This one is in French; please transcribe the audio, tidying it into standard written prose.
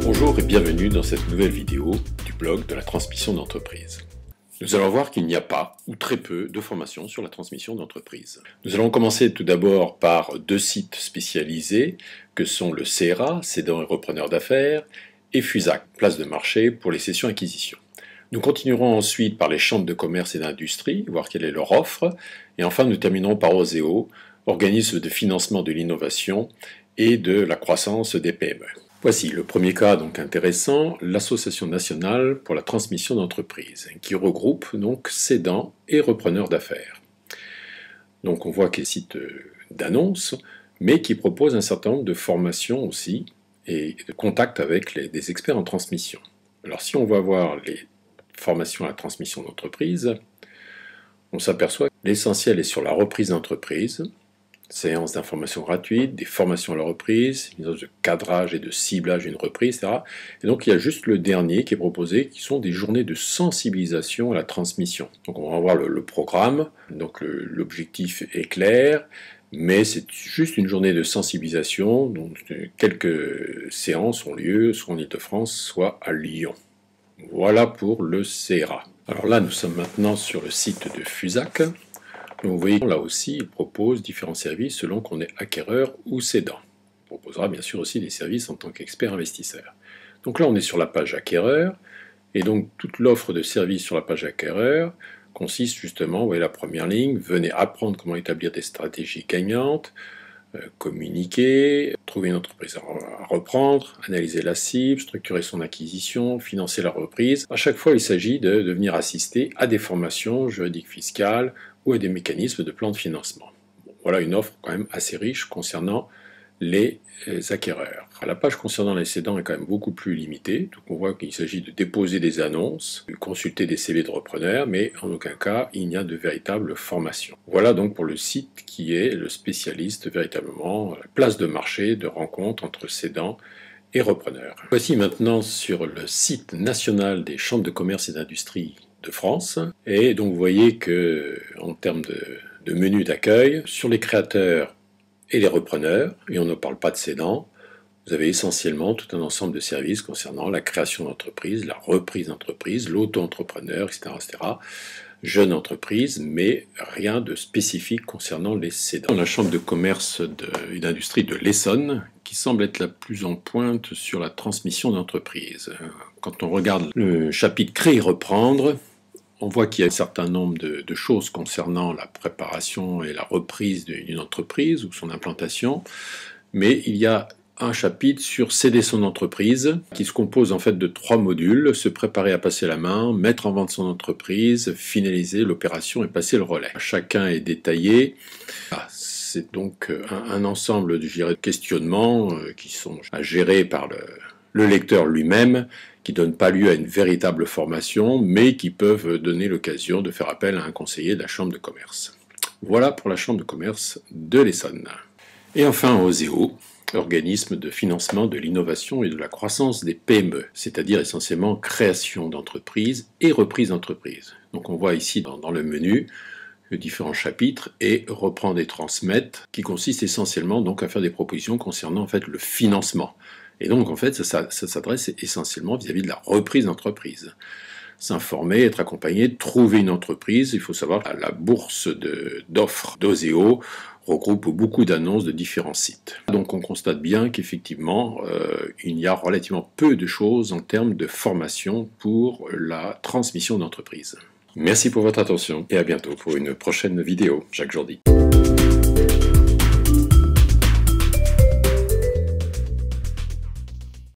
Bonjour et bienvenue dans cette nouvelle vidéo du blog de la transmission d'entreprise. Nous allons voir qu'il n'y a pas ou très peu de formations sur la transmission d'entreprise. Nous allons commencer tout d'abord par deux sites spécialisés que sont le CERA, Cédant et Repreneur d'affaires, et FUSAC, place de marché pour les cessions-acquisitions. Nous continuerons ensuite par les chambres de commerce et d'industrie, voir quelle est leur offre, et enfin nous terminerons par OSEO, organisme de financement de l'innovation et de la croissance des PME. Voici le premier cas donc intéressant, l'Association nationale pour la transmission d'entreprise, qui regroupe donc cédants et repreneurs d'affaires. Donc on voit qu'il y a des sites d'annonces, mais qui propose un certain nombre de formations aussi et de contacts avec des experts en transmission. Alors si on va voir les formations à la transmission d'entreprise, on s'aperçoit que l'essentiel est sur la reprise d'entreprise, séances d'information gratuites, des formations à la reprise, une sorte de cadrage et de ciblage d'une reprise, etc. Et donc il y a juste le dernier qui est proposé, qui sont des journées de sensibilisation à la transmission. Donc on va voir le programme, donc l'objectif est clair, mais c'est juste une journée de sensibilisation, donc quelques séances ont lieu, soit en Ile-de-France, soit à Lyon. Voilà pour le CERA. Alors là, nous sommes maintenant sur le site de FUSAC. Donc vous voyez, là aussi, il propose différents services selon qu'on est acquéreur ou cédant. Il proposera bien sûr aussi des services en tant qu'expert investisseur. Donc là, on est sur la page acquéreur, et donc toute l'offre de services sur la page acquéreur consiste justement, vous voyez la première ligne, venez apprendre comment établir des stratégies gagnantes, communiquer, trouver une entreprise à reprendre, analyser la cible, structurer son acquisition, financer la reprise. À chaque fois, il s'agit de venir assister à des formations juridiques fiscales ou à des mécanismes de plan de financement. Bon, voilà une offre quand même assez riche concernant les acquéreurs. La page concernant les cédants est quand même beaucoup plus limitée, donc on voit qu'il s'agit de déposer des annonces, de consulter des CV de repreneurs, mais en aucun cas il n'y a de véritable formation. Voilà donc pour le site qui est le spécialiste véritablement, place de marché, de rencontre entre cédants et repreneurs. Voici maintenant sur le site national des chambres de commerce et d'industrie de France, et donc vous voyez que en termes de menu d'accueil, sur les créateurs et les repreneurs, et on ne parle pas de cédants, vous avez essentiellement tout un ensemble de services concernant la création d'entreprise, la reprise d'entreprise, l'auto-entrepreneur, etc., etc., jeune entreprise, mais rien de spécifique concernant les cédants. La chambre de commerce et d'industrie de l'Essonne, qui semble être la plus en pointe sur la transmission d'entreprise. Quand on regarde le chapitre Créer et reprendre, on voit qu'il y a un certain nombre de choses concernant la préparation et la reprise d'une entreprise ou son implantation, mais il y a un chapitre sur céder son entreprise, qui se compose en fait de 3 modules, se préparer à passer la main, mettre en vente son entreprise, finaliser l'opération et passer le relais. Chacun est détaillé. C'est donc un ensemble de questionnements qui sont à gérer par le lecteur lui-même, qui ne donnent pas lieu à une véritable formation, mais qui peuvent donner l'occasion de faire appel à un conseiller de la chambre de commerce. Voilà pour la chambre de commerce de l'Essonne. Et enfin OSEO, organisme de financement de l'innovation et de la croissance des PME, c'est-à-dire essentiellement création d'entreprises et reprise d'entreprises. Donc on voit ici dans le menu les différents chapitres et reprendre et transmettre, qui consiste essentiellement donc à faire des propositions concernant en fait le financement. Et donc, en fait, ça s'adresse essentiellement vis-à-vis de la reprise d'entreprise. S'informer, être accompagné, trouver une entreprise. Il faut savoir que la bourse d'offres d'OSEO regroupe beaucoup d'annonces de différents sites. Donc, on constate bien qu'effectivement, il y a relativement peu de choses en termes de formation pour la transmission d'entreprise. Merci pour votre attention et à bientôt pour une prochaine vidéo. Jacques Jourdi.